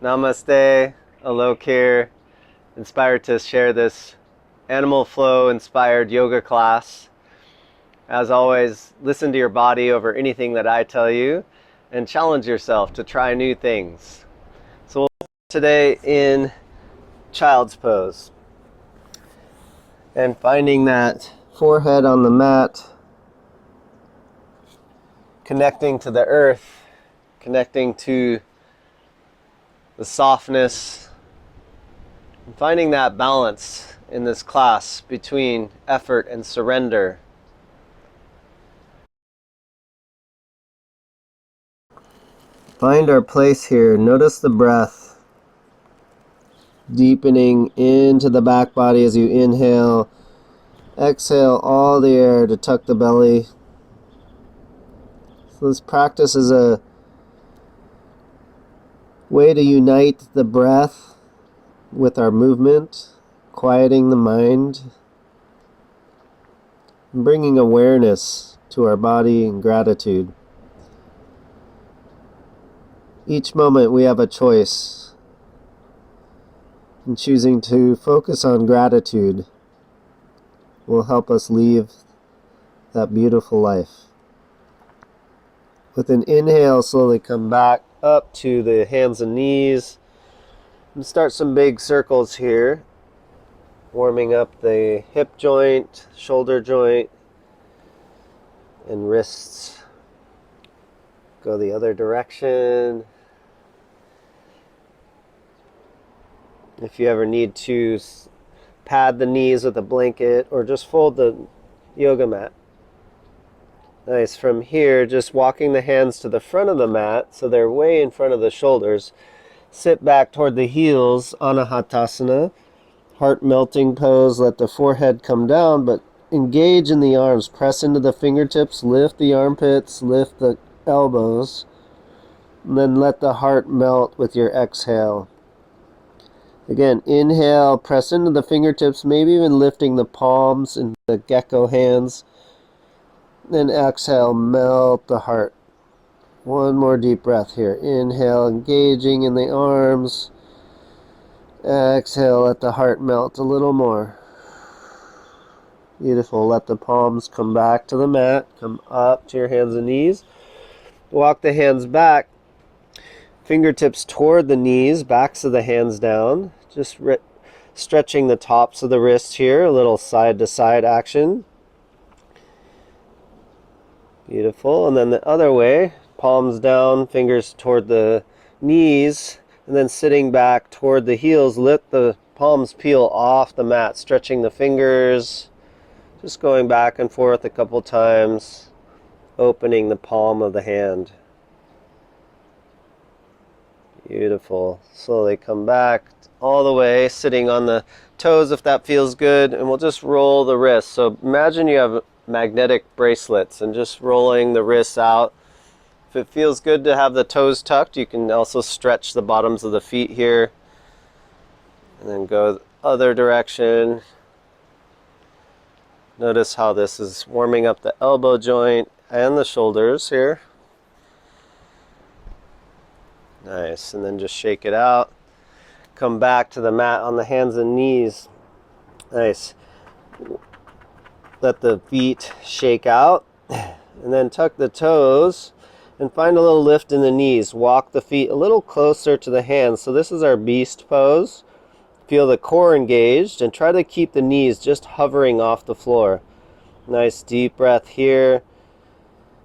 Namaste, Alok here, inspired to share this Animal Flow inspired yoga class. As always, listen to your body over anything that I tell you and challenge yourself to try new things. So we'll today in child's pose and finding that forehead on the mat, connecting to the earth, connecting to the softness, and finding that balance in this class between effort and surrender. Find our place here. Notice the breath deepening into the back body as you inhale. Exhale all the air to tuck the belly. So this practice is a way to unite the breath with our movement, quieting the mind, and bringing awareness to our body and gratitude. Each moment we have a choice, and choosing to focus on gratitude will help us leave that beautiful life. With an inhale, slowly come back up to the hands and knees and start some big circles here, warming up the hip joint, shoulder joint, and wrists. Go the other direction. If you ever need to pad the knees with a blanket or just fold the yoga mat. Nice. From here, just walking the hands to the front of the mat so they're way in front of the shoulders. Sit back toward the heels, Anahatasana. Heart melting pose. Let the forehead come down, but engage in the arms. Press into the fingertips. Lift the armpits. Lift the elbows. And then let the heart melt with your exhale. Again, inhale, press into the fingertips, maybe even lifting the palms in the gecko hands. Then exhale, melt the heart. One more deep breath here. Inhale, engaging in the arms. Exhale, let the heart melt a little more. Beautiful. Let the palms come back to the mat. Come up to your hands and knees. Walk the hands back. Fingertips toward the knees, backs of the hands down. Just stretching the tops of the wrists here. A little side to side action. Beautiful. And then the other way, palms down, fingers toward the knees, and then sitting back toward the heels. Let the palms peel off the mat, stretching the fingers, just going back and forth a couple times, opening the palm of the hand. Beautiful. Slowly come back all the way, sitting on the toes if that feels good, and we'll just roll the wrists. So imagine you have magnetic bracelets and just rolling the wrists out. If it feels good to have the toes tucked, you can also stretch the bottoms of the feet here and then go the other direction. Notice how this is warming up the elbow joint and the shoulders here. Nice. And then just shake it out. Come back to the mat on the hands and knees. Nice. Let the feet shake out. And then tuck the toes and find a little lift in the knees. Walk the feet a little closer to the hands. So this is our beast pose. Feel the core engaged and try to keep the knees just hovering off the floor. Nice deep breath here.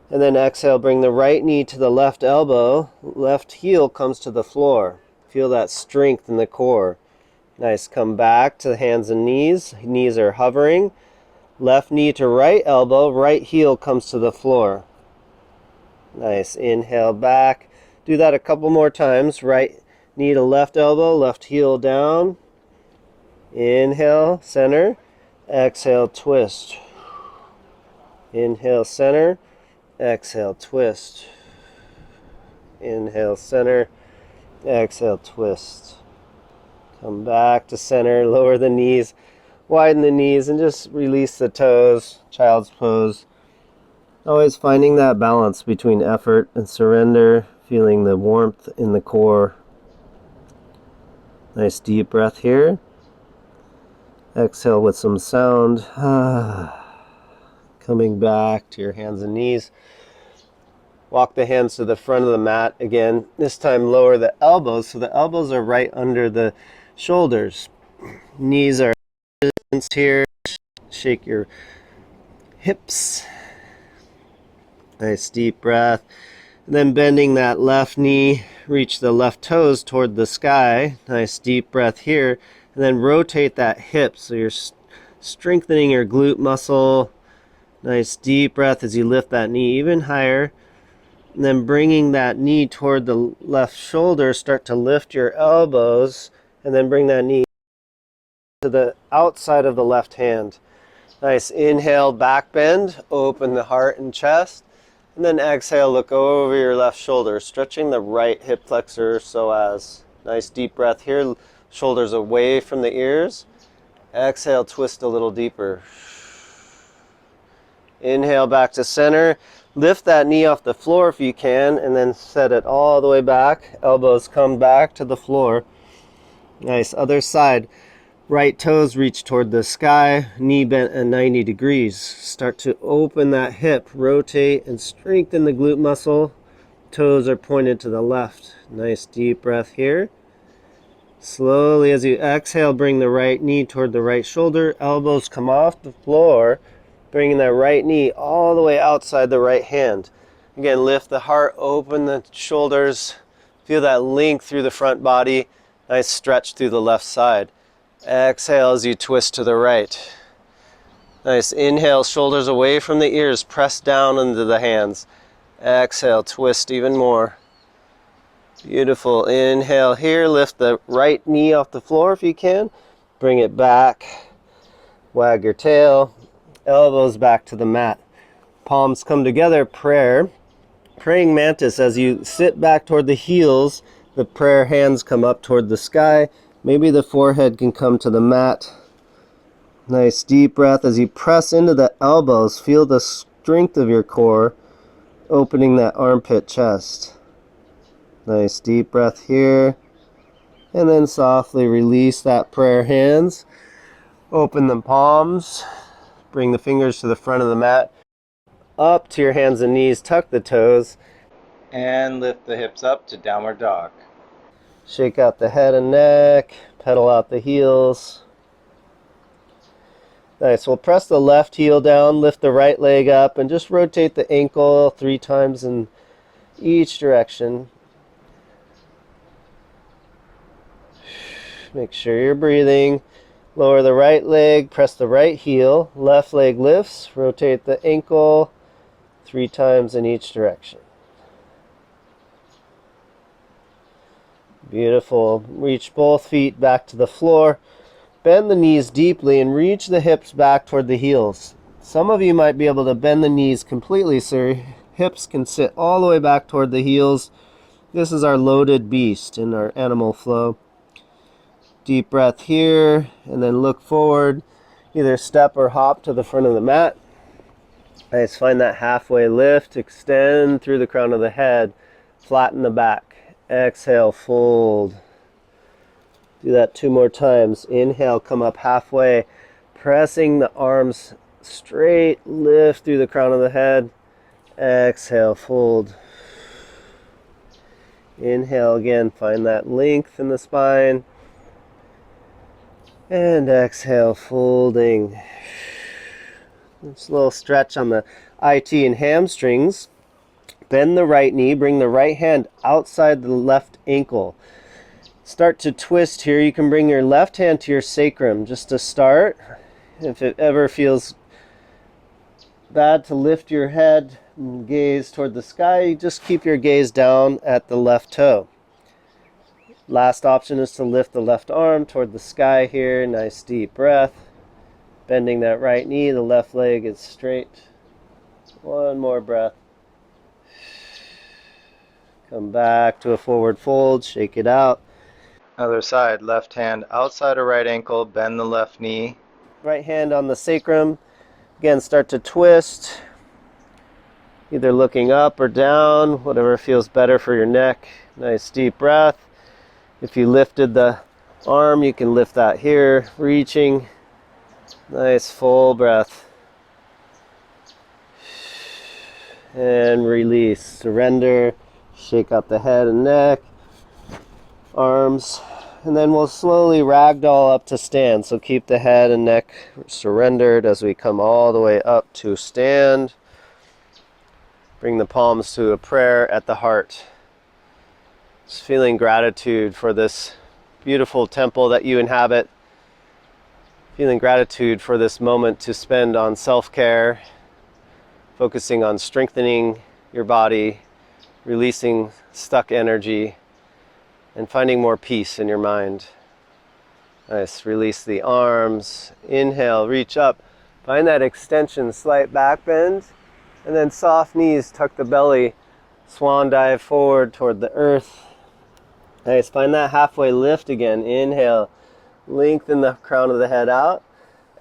And then exhale, bring the right knee to the left elbow. Left heel comes to the floor. Feel that strength in the core. Nice. Come back to the hands and knees. Knees are hovering. Left knee to right elbow. Right heel comes to the floor. Nice. Inhale back. Do that a couple more times. Right knee to left elbow. Left heel down. Inhale, center. Exhale, twist. Inhale, center. Exhale, twist. Inhale, center. Exhale, twist. Come back to center. Lower the knees. Widen the knees and just release the toes. Child's pose. Always finding that balance between effort and surrender. Feeling the warmth in the core. Nice deep breath here. Exhale with some sound. Coming back to your hands and knees. Walk the hands to the front of the mat again. This time lower the elbows so the elbows are right under the shoulders. Knees are distance here. Shake your hips. Nice deep breath. And then bending that left knee, reach the left toes toward the sky. Nice deep breath here. And then rotate that hip so you're strengthening your glute muscle. Nice deep breath as you lift that knee even higher. And then bringing that knee toward the left shoulder, start to lift your elbows, and then bring that knee to the outside of the left hand. Nice inhale, back bend, open the heart and chest. And then exhale, look over your left shoulder, stretching the right hip flexor psoas. Nice deep breath here, shoulders away from the ears. Exhale, twist a little deeper. Inhale back to center. Lift that knee off the floor if you can, and then set it all the way back. Elbows come back to the floor. Nice, other side. Right toes reach toward the sky, knee bent at 90 degrees. Start to open that hip, rotate and strengthen the glute muscle. Toes are pointed to the left. Nice deep breath here. Slowly as you exhale, bring the right knee toward the right shoulder. Elbows come off the floor. Bringing that right knee all the way outside the right hand. Again, lift the heart, open the shoulders. Feel that length through the front body. Nice stretch through the left side. Exhale as you twist to the right. Nice inhale, shoulders away from the ears. Press down into the hands. Exhale, twist even more. Beautiful. Inhale here. Lift the right knee off the floor if you can. Bring it back. Wag your tail. Elbows back to the mat. Palms come together, prayer. Praying mantis, as you sit back toward the heels, the prayer hands come up toward the sky. Maybe the forehead can come to the mat. Nice deep breath as you press into the elbows. Feel the strength of your core, opening that armpit chest. Nice deep breath here. And then softly release that prayer hands. Open the palms. Bring the fingers to the front of the mat, up to your hands and knees, tuck the toes, and lift the hips up to downward dog. Shake out the head and neck, pedal out the heels. Nice, we'll press the left heel down, lift the right leg up, and just rotate the ankle 3 times in each direction. Make sure you're breathing. Lower the right leg, press the right heel, left leg lifts, rotate the ankle 3 times in each direction. Beautiful. Reach both feet back to the floor. Bend the knees deeply and reach the hips back toward the heels. Some of you might be able to bend the knees completely so your hips can sit all the way back toward the heels. This is our loaded beast in our animal flow. Deep breath here, and then look forward. Either step or hop to the front of the mat. Nice, find that halfway lift. Extend through the crown of the head. Flatten the back. Exhale, fold. Do that 2 more times. Inhale, come up halfway. Pressing the arms straight. Lift through the crown of the head. Exhale, fold. Inhale again. Find that length in the spine. And exhale, folding. Just a little stretch on the IT and hamstrings. Bend the right knee, bring the right hand outside the left ankle. Start to twist here. You can bring your left hand to your sacrum just to start. If it ever feels bad to lift your head and gaze toward the sky, just keep your gaze down at the left toe. Last option is to lift the left arm toward the sky here. Nice deep breath. Bending that right knee, the left leg is straight. 1 more breath. Come back to a forward fold, shake it out. Other side, left hand outside of right ankle, bend the left knee. Right hand on the sacrum. Again, start to twist. Either looking up or down, whatever feels better for your neck. Nice deep breath. If you lifted the arm, you can lift that here, reaching. Nice full breath. And release. Surrender. Shake out the head and neck, arms. And then we'll slowly ragdoll up to stand. So keep the head and neck surrendered as we come all the way up to stand. Bring the palms to a prayer at the heart. Just feeling gratitude for this beautiful temple that you inhabit. Feeling gratitude for this moment to spend on self-care, focusing on strengthening your body, releasing stuck energy, and finding more peace in your mind. Nice. Release the arms. Inhale, reach up. Find that extension, slight back bend. And then soft knees, tuck the belly. Swan dive forward toward the earth. Nice. Find that halfway lift again. Inhale. Lengthen the crown of the head out.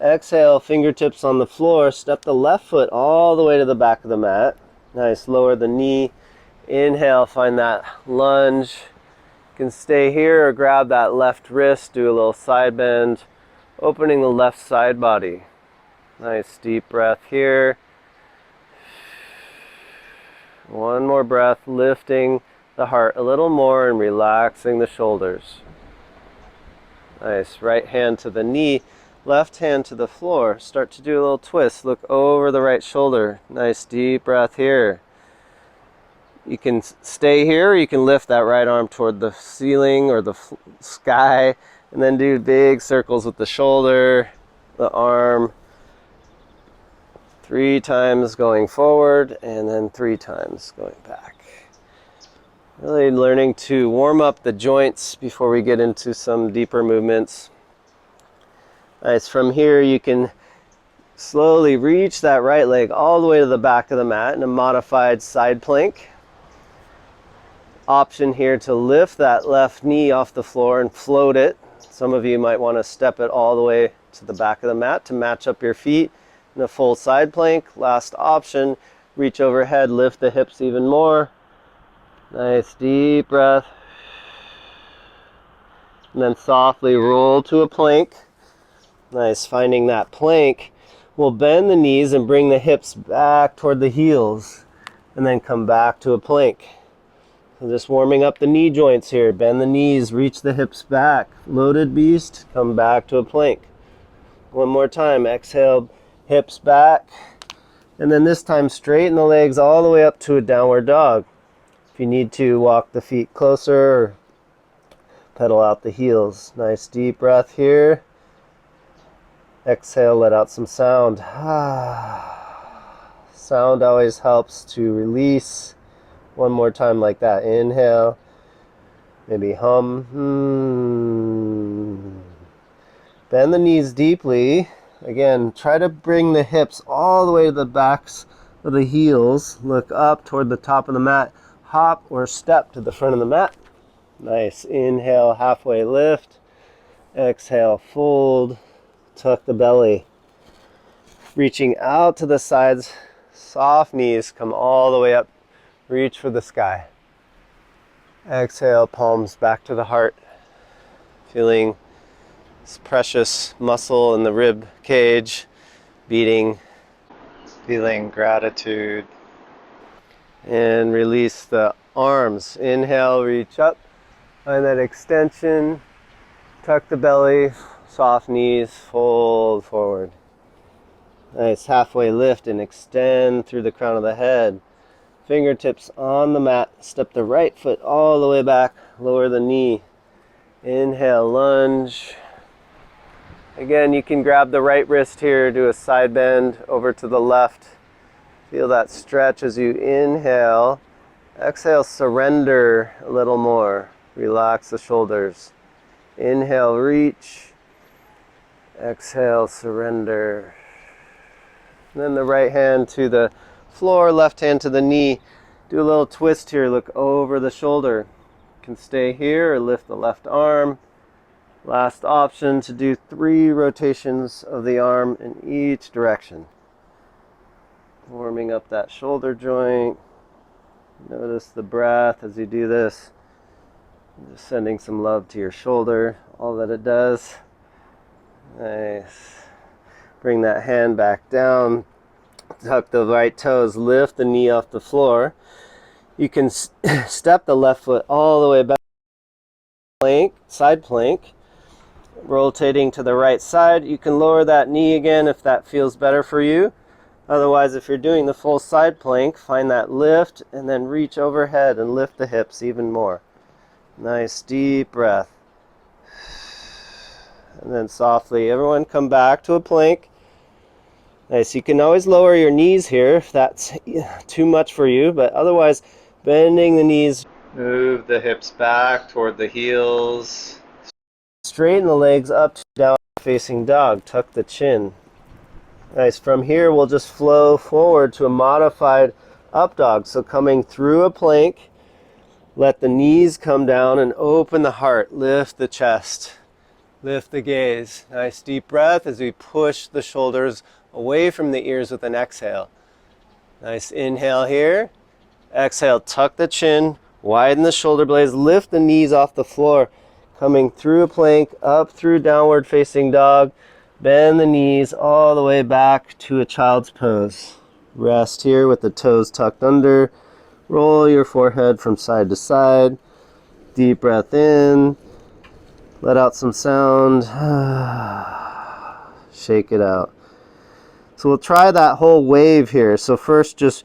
Exhale, fingertips on the floor. Step the left foot all the way to the back of the mat. Nice. Lower the knee. Inhale. Find that lunge. You can stay here or grab that left wrist. Do a little side bend. Opening the left side body. Nice. Deep breath here. One more breath, lifting the heart a little more and relaxing the shoulders. Nice. Right hand to the knee, left hand to the floor. Start to do a little twist. Look over the right shoulder. Nice deep breath here. You can stay here, or you can lift that right arm toward the ceiling or the sky, and then do big circles with the shoulder, the arm. 3 times going forward, and then 3 times going back. Really learning to warm up the joints before we get into some deeper movements. Nice. From here, you can slowly reach that right leg all the way to the back of the mat in a modified side plank. Option here to lift that left knee off the floor and float it. Some of you might want to step it all the way to the back of the mat to match up your feet. In a full side plank. Last option, reach overhead, lift the hips even more. Nice deep breath. And then softly roll to a plank. Nice. Finding that plank, we'll bend the knees and bring the hips back toward the heels. And then come back to a plank. So just warming up the knee joints here. Bend the knees, reach the hips back. Loaded beast, come back to a plank. One more time. Exhale. Hips back, and then this time straighten the legs all the way up to a downward dog. If you need to, walk the feet closer or pedal out the heels. Nice deep breath here. Exhale, let out some sound. Sound always helps to release. One more time like that. Inhale, maybe hum. Bend the knees deeply. Again, try to bring the hips all the way to the backs of the heels. Look up toward the top of the mat. Hop or step to the front of the mat. Nice. Inhale, halfway lift. Exhale, fold. Tuck the belly. Reaching out to the sides. Soft knees. Come all the way up. Reach for the sky. Exhale, palms back to the heart. Feeling this precious muscle in the rib cage beating, feeling gratitude. And release the arms. Inhale, reach up, find that extension, tuck the belly, soft knees, fold forward. Nice. Halfway lift and extend through the crown of the head. Fingertips on the mat. Step the right foot all the way back, lower the knee. Inhale, lunge. Again, you can grab the right wrist here, do a side bend over to the left. Feel that stretch as you inhale. Exhale, surrender a little more. Relax the shoulders. Inhale, reach. Exhale, surrender. And then the right hand to the floor, left hand to the knee. Do a little twist here, look over the shoulder. You can stay here or lift the left arm. Last option to do 3 rotations of the arm in each direction. Warming up that shoulder joint. Notice the breath as you do this. Just sending some love to your shoulder. all that it does. Nice. Bring that hand back down. Tuck the right toes, lift the knee off the floor. You can step the left foot all the way back. Plank, side plank. Rotating to the right side. You can lower that knee again if that feels better for you. Otherwise, if you're doing the full side plank, find that lift and then reach overhead and lift the hips even more. Nice deep breath. And then softly, everyone come back to a plank. Nice, you can always lower your knees here if that's too much for you, but otherwise, bending the knees. Move the hips back toward the heels. Straighten the legs up to down facing dog. Tuck the chin. Nice, from here we'll just flow forward to a modified up dog. So coming through a plank, let the knees come down and open the heart. Lift the chest. Lift the gaze. Nice deep breath as we push the shoulders away from the ears with an exhale. Nice inhale here. Exhale, tuck the chin, widen the shoulder blades, lift the knees off the floor. Coming through a plank, up through downward facing dog. Bend the knees all the way back to a child's pose. Rest here with the toes tucked under. Roll your forehead from side to side. Deep breath in. Let out some sound. Shake it out. So we'll try that whole wave here. So first just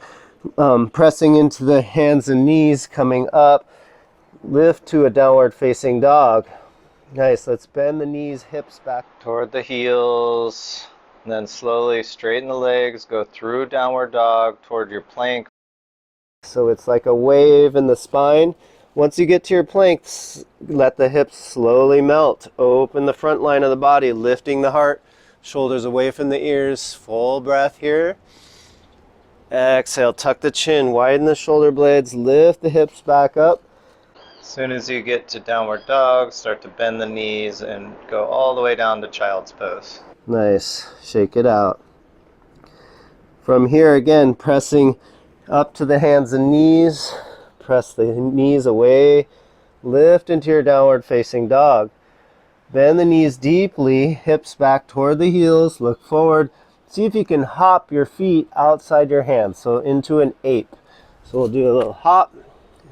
pressing into the hands and knees, coming up. Lift to a downward facing dog. Nice. Let's bend the knees, hips back toward the heels. And then slowly straighten the legs. Go through downward dog toward your plank. So it's like a wave in the spine. Once you get to your planks, let the hips slowly melt. Open the front line of the body, lifting the heart. Shoulders away from the ears. Full breath here. Exhale, tuck the chin, widen the shoulder blades, lift the hips back up. As soon as you get to downward dog, start to bend the knees and go all the way down to child's pose. Nice. Shake it out. From here, again, pressing up to the hands and knees. Press the knees away. Lift into your downward facing dog. Bend the knees deeply, hips back toward the heels, look forward. See if you can hop your feet outside your hands, so into an ape. So we'll do a little hop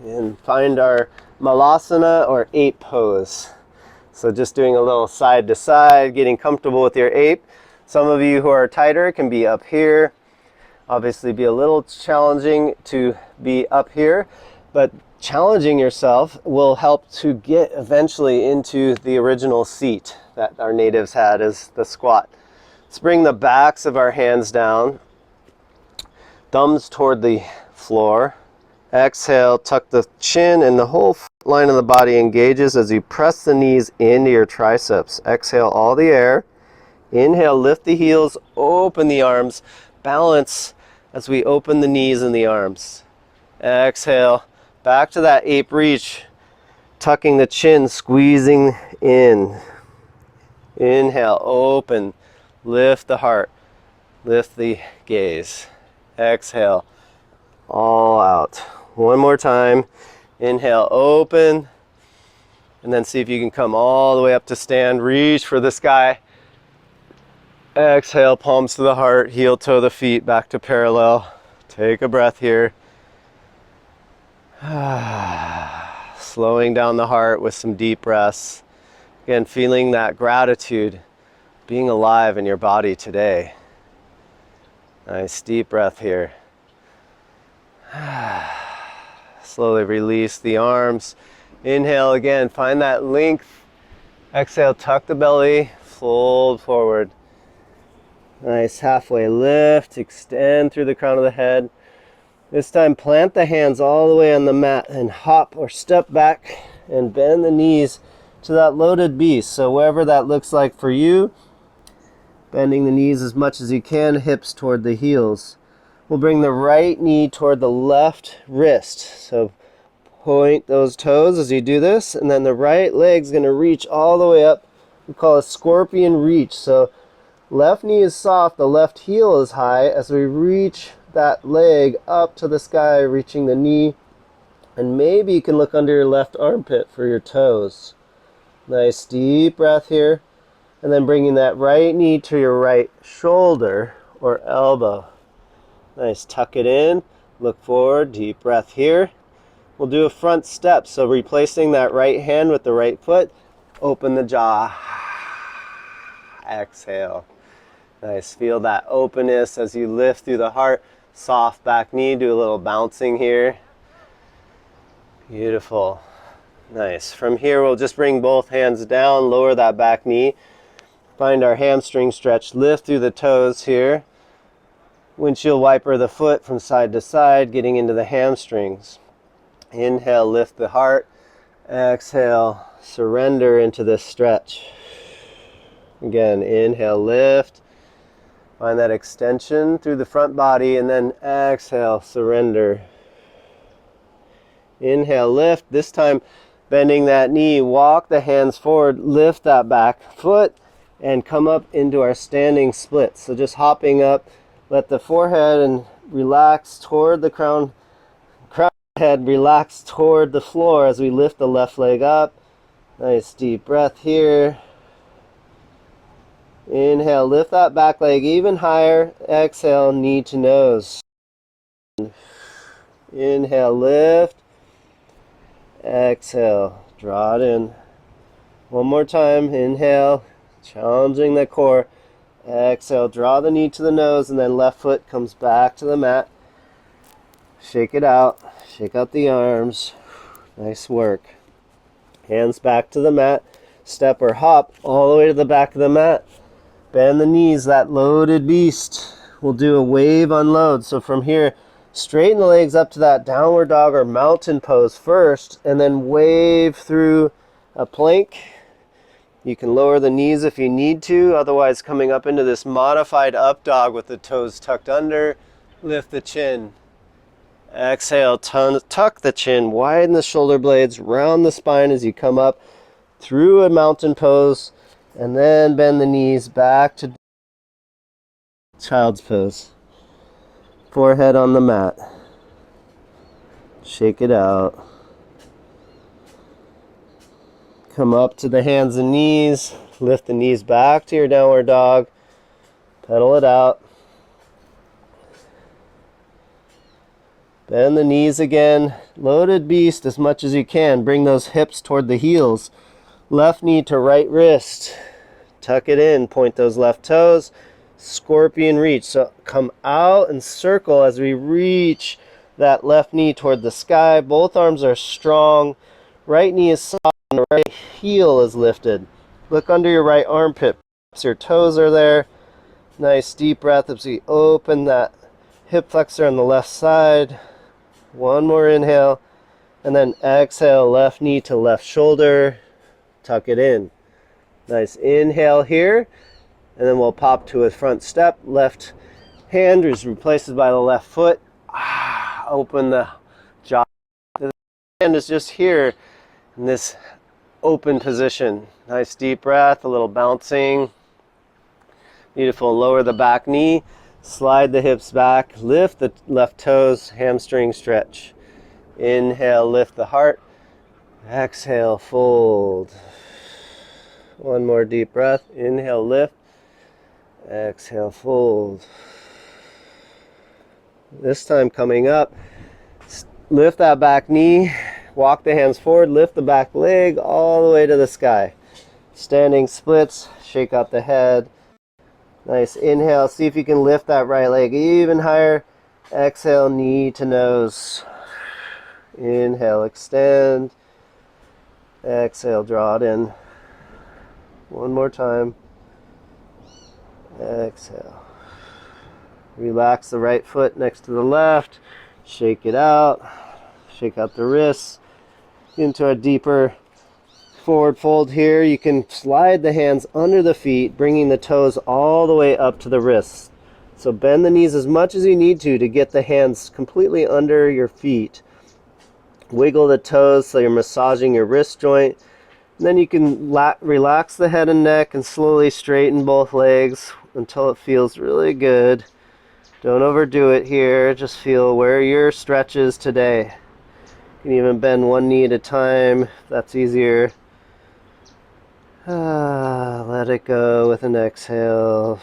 and find our malasana or ape pose. So just doing a little side to side, getting comfortable with your ape. Some of you who are tighter can be up here. Obviously be a little challenging to be up here, but challenging yourself will help to get eventually into the original seat that our natives had as the squat. Let's bring the backs of our hands down, thumbs toward the floor. Exhale, tuck the chin and the whole line of the body engages as you press the knees into your triceps. Exhale all the air. Inhale, lift the heels, open the arms, balance as we open the knees and the arms. Exhale, back to that ape reach, tucking the chin, squeezing in. Inhale, open, lift the heart, lift the gaze. Exhale, all out. One more time. Inhale, open, and then see if you can come all the way up to stand. Reach for the sky. Exhale, palms to the heart, heel toe the feet back to parallel. Take a breath here. Slowing down the heart with some deep breaths. Again, feeling that gratitude, being alive in your body today. Nice deep breath here. Slowly release the arms. Inhale again, find that length. Exhale, tuck the belly, fold forward. Nice halfway lift, extend through the crown of the head. This time plant the hands all the way on the mat and hop or step back and bend the knees to that loaded beast. So wherever that looks like for you, bending the knees as much as you can, hips toward the heels. We'll bring the right knee toward the left wrist. So point those toes as you do this, and then the right leg's going to reach all the way up. We call it a scorpion reach. So left knee is soft, the left heel is high as we reach that leg up to the sky, reaching the knee. And maybe you can look under your left armpit for your toes. Nice deep breath here. And then bringing that right knee to your right shoulder or elbow. Nice, tuck it in, look forward, deep breath here. We'll do a front step, so replacing that right hand with the right foot, open the jaw, exhale. Nice, feel that openness as you lift through the heart, soft back knee, do a little bouncing here. Beautiful, nice. From here we'll just bring both hands down, lower that back knee, find our hamstring stretch, lift through the toes here. Windshield wiper the foot from side to side, getting into the hamstrings. Inhale, lift the heart. Exhale, surrender into this stretch. Again, inhale, lift. Find that extension through the front body, and then exhale, surrender. Inhale, lift. This time, bending that knee, walk the hands forward, lift that back foot, and come up into our standing split. So just hopping up. Let the forehead and relax toward the crown head, relax toward the floor as we lift the left leg up. Nice deep breath here. Inhale, lift that back leg even higher. Exhale, knee to nose. Inhale, lift. Exhale, draw it in. One more time, inhale, challenging the core. Exhale, draw the knee to the nose, and then left foot comes back to the mat. Shake it out. Shake out the arms. Nice work. Hands back to the mat. Step or hop all the way to the back of the mat. Bend the knees, that loaded beast. We'll do a wave unload. So from here, straighten the legs up to that downward dog or mountain pose first, and then wave through a plank. You can lower the knees if you need to, otherwise coming up into this modified up dog with the toes tucked under. Lift the chin. Exhale, tuck the chin, widen the shoulder blades, round the spine as you come up through a mountain pose, and then bend the knees back to child's pose. Forehead on the mat. Shake it out. Come up to the hands and knees. Lift the knees back to your downward dog. Pedal it out. Bend the knees again. Loaded beast as much as you can. Bring those hips toward the heels. Left knee to right wrist. Tuck it in. Point those left toes. Scorpion reach. So come out and circle as we reach that left knee toward the sky. Both arms are strong. Right knee is soft. The right heel is lifted. Look under your right armpit. Your toes are there. Nice deep breath as we open that hip flexor on the left side. One more inhale. And then exhale, left knee to left shoulder. Tuck it in. Nice inhale here. And then we'll pop to a front step. Left hand is replaced by the left foot. Open the jaw. The hand is just here in this open position. Nice deep breath, a little bouncing. Beautiful. Lower the back knee, slide the hips back, lift the left toes, hamstring stretch. Inhale, lift the heart. Exhale, fold. One more deep breath. Inhale, lift. Exhale, fold. This time coming up, lift that back knee. Walk the hands forward, lift the back leg all the way to the sky. Standing splits, shake out the head. Nice inhale, see if you can lift that right leg even higher. Exhale, knee to nose. Inhale, extend. Exhale, draw it in. One more time. Exhale. Relax the right foot next to the left. Shake it out. Shake out the wrists. Into a deeper forward fold here. You can slide the hands under the feet, bringing the toes all the way up to the wrists. So bend the knees as much as you need to get the hands completely under your feet. Wiggle the toes so you're massaging your wrist joint. And then you can relax the head and neck and slowly straighten both legs until it feels really good. Don't overdo it here. Just feel where your stretch is today. You can even bend one knee at a time if that's easier. Let it go with an exhale.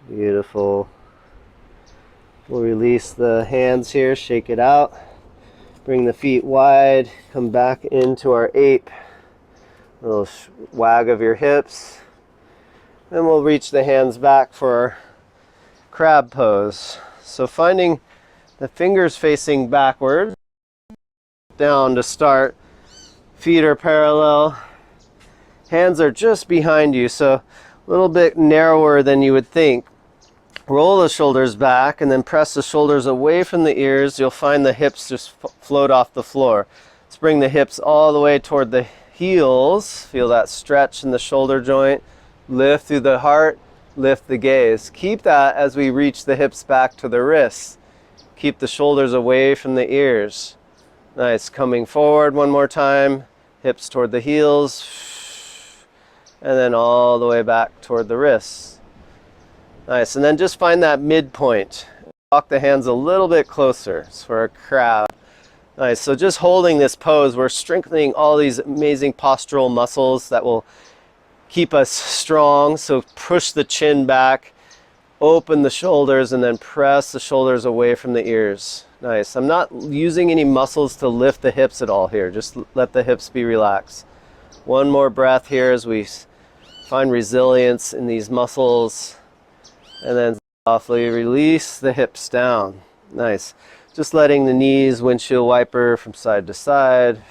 Beautiful. We'll release the hands here, shake it out. Bring the feet wide, come back into our ape. A little wag of your hips. Then we'll reach the hands back for our crab pose. So finding the fingers facing backward, down to start. Feet are parallel. Hands are just behind you, so a little bit narrower than you would think. Roll the shoulders back and then press the shoulders away from the ears. You'll find the hips just float off the floor. Let's bring the hips all the way toward the heels. Feel that stretch in the shoulder joint. Lift through the heart, lift the gaze. Keep that as we reach the hips back to the wrists. Keep the shoulders away from the ears. Nice. Coming forward one more time. Hips toward the heels. And then all the way back toward the wrists. Nice, and then just find that midpoint. Walk the hands a little bit closer. It's for a crab. Nice, so just holding this pose, we're strengthening all these amazing postural muscles that will keep us strong. So push the chin back, open the shoulders, and then press the shoulders away from the ears. Nice, I'm not using any muscles to lift the hips at all here. Just let the hips be relaxed. One more breath here as we find resilience in these muscles. And then softly release the hips down. Nice. Just letting the knees windshield wiper from side to side.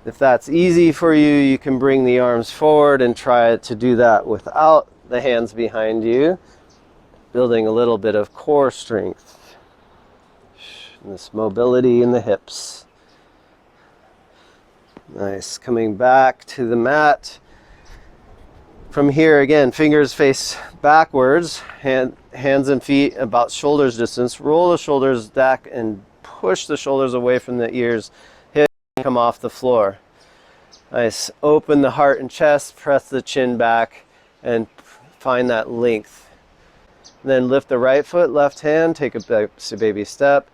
If that's easy for you, you can bring the arms forward and try to do that without the hands behind you. Building a little bit of core strength. And this mobility in the hips. Nice. Coming back to the mat. From here, again, fingers face backwards, hands and feet about shoulders distance. Roll the shoulders back and push the shoulders away from the ears. Hips come off the floor. Nice. Open the heart and chest, press the chin back, and find that length. And then lift the right foot, left hand, take a baby step.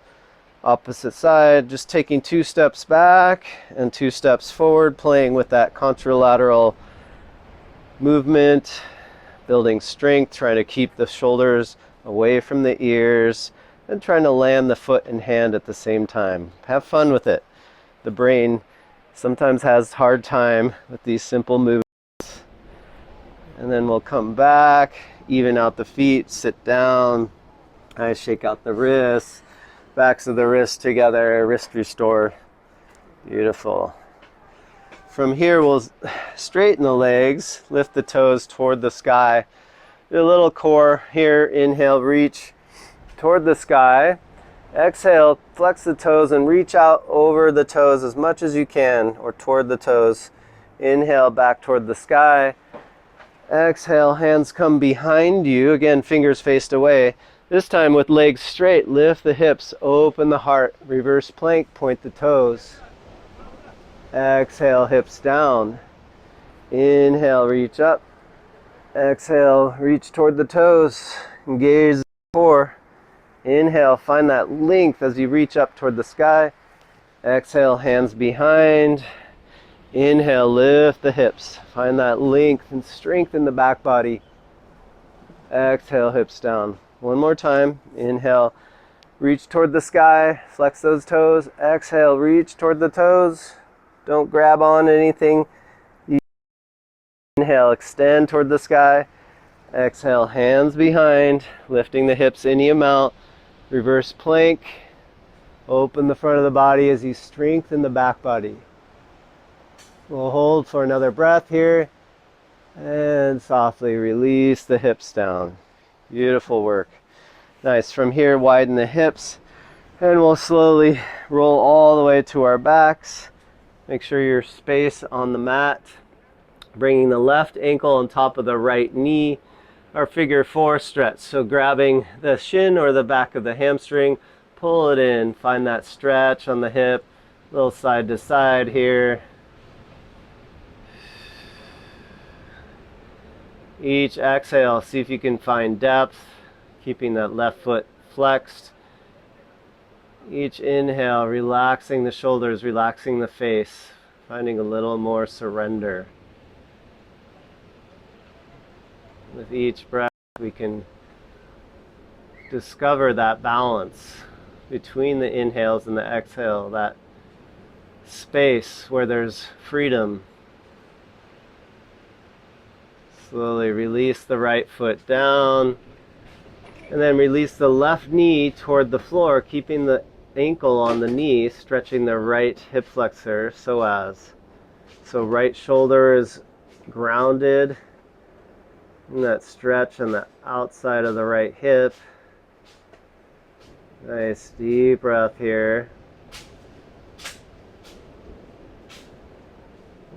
Opposite side, just taking 2 steps back and 2 steps forward, playing with that contralateral movement, building strength, trying to keep the shoulders away from the ears, and trying to land the foot and hand at the same time. Have fun with it. The brain sometimes has a hard time with these simple movements. And then we'll come back, even out the feet, sit down. I shake out the wrists, backs of the wrists together, wrist restore. Beautiful. From here, we'll straighten the legs, lift the toes toward the sky. Do a little core here. Inhale, reach toward the sky. Exhale, flex the toes and reach out over the toes as much as you can, or toward the toes. Inhale, back toward the sky. Exhale, hands come behind you. Again, fingers faced away. This time with legs straight, lift the hips, open the heart. Reverse plank, point the toes. Exhale, hips down. Inhale, reach up. Exhale, reach toward the toes. Engage the core. Inhale, find that length as you reach up toward the sky. Exhale, hands behind. Inhale, lift the hips. Find that length and strength in the back body. Exhale, hips down. One more time. Inhale, reach toward the sky. Flex those toes. Exhale, reach toward the toes. Don't grab on anything. Inhale, extend toward the sky. Exhale, hands behind, lifting the hips any amount. Reverse plank. Open the front of the body as you strengthen the back body. We'll hold for another breath here. And softly release the hips down. Beautiful work. Nice. From here, widen the hips. And we'll slowly roll all the way to our backs. Make sure your space on the mat. Bringing the left ankle on top of the right knee. Our figure 4 stretch. So grabbing the shin or the back of the hamstring. Pull it in. Find that stretch on the hip. A little side to side here. Each exhale, see if you can find depth. Keeping that left foot flexed. Each inhale, relaxing the shoulders, relaxing the face, finding a little more surrender. With each breath, we can discover that balance between the inhales and the exhale, that space where there's freedom. Slowly release the right foot down, and then release the left knee toward the floor, keeping the ankle on the knee, stretching the right hip flexor, so right shoulder is grounded, and that stretch on the outside of the right hip. Nice deep breath here.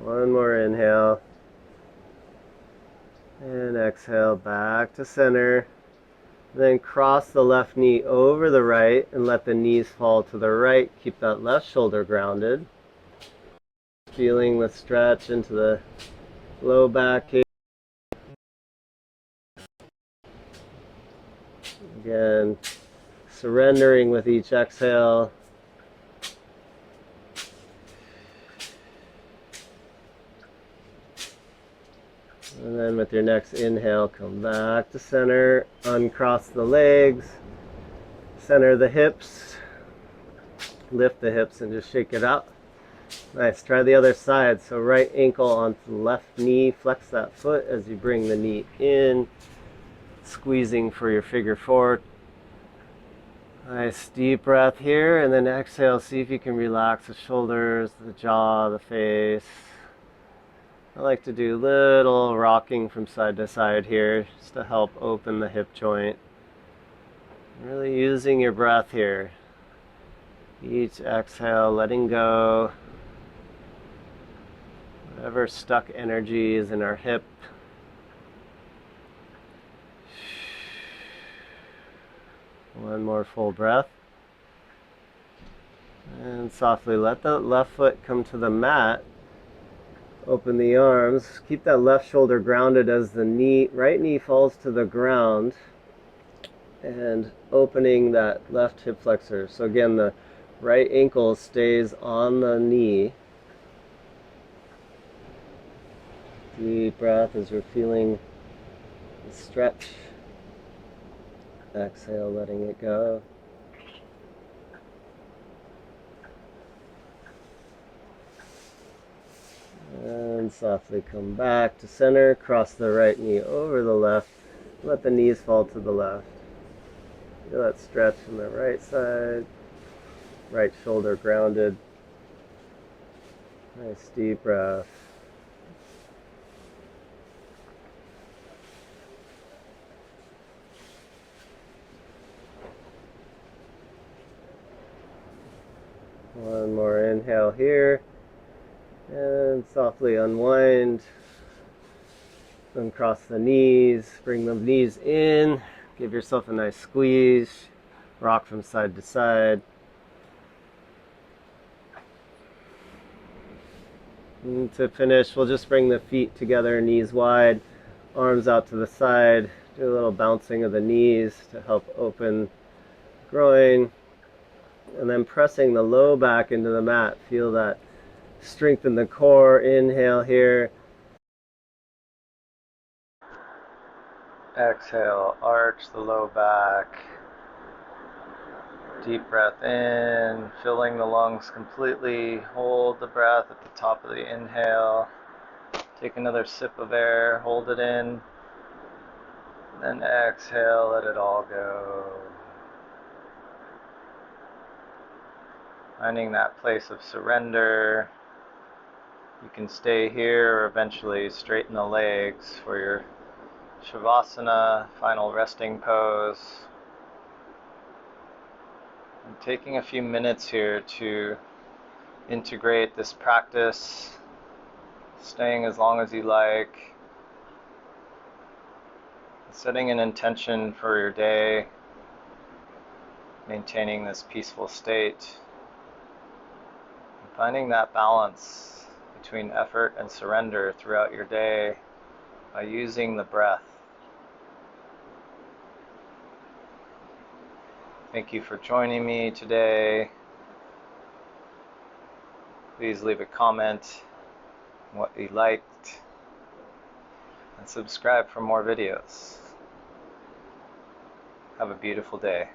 One more inhale. And exhale back to center. Then cross the left knee over the right and let the knees fall to the right. Keep that left shoulder grounded. Feeling the stretch into the low back. Again, surrendering with each exhale. And then with your next inhale, come back to center, uncross the legs, center the hips, lift the hips and just shake it out. Nice, try the other side. So right ankle onto the left knee, flex that foot as you bring the knee in, squeezing for your figure four. Nice deep breath here, and then exhale, see if you can relax the shoulders, the jaw, the face. I like to do little rocking from side to side here just to help open the hip joint. Really using your breath here. Each exhale, letting go. Whatever stuck energy is in our hip. One more full breath. And softly let the left foot come to the mat. Open the arms. Keep that left shoulder grounded as the right knee falls to the ground. And opening that left hip flexor. So again, the right ankle stays on the knee. Deep breath as you're feeling the stretch. Exhale, letting it go. And softly come back to center. Cross the right knee over the left. Let the knees fall to the left. Feel that stretch from the right side. Right shoulder grounded. Nice deep breath. One more inhale here. And softly unwind. Uncross the knees. Bring the knees in. Give yourself a nice squeeze. Rock from side to side. And to finish, we'll just bring the feet together, knees wide, arms out to the side. Do a little bouncing of the knees to help open groin. And then pressing the low back into the mat. Feel that strengthen the core. Inhale here. Exhale, arch the low back. Deep breath in, filling the lungs completely. Hold the breath at the top of the inhale. Take another sip of air, hold it in. Then exhale, let it all go. Finding that place of surrender. You can stay here or eventually straighten the legs for your Shavasana, final resting pose. And taking a few minutes here to integrate this practice, staying as long as you like, setting an intention for your day, maintaining this peaceful state. Finding that balance between effort and surrender throughout your day by using the breath. Thank you for joining me today. Please leave a comment on what you liked and subscribe for more videos. Have a beautiful day.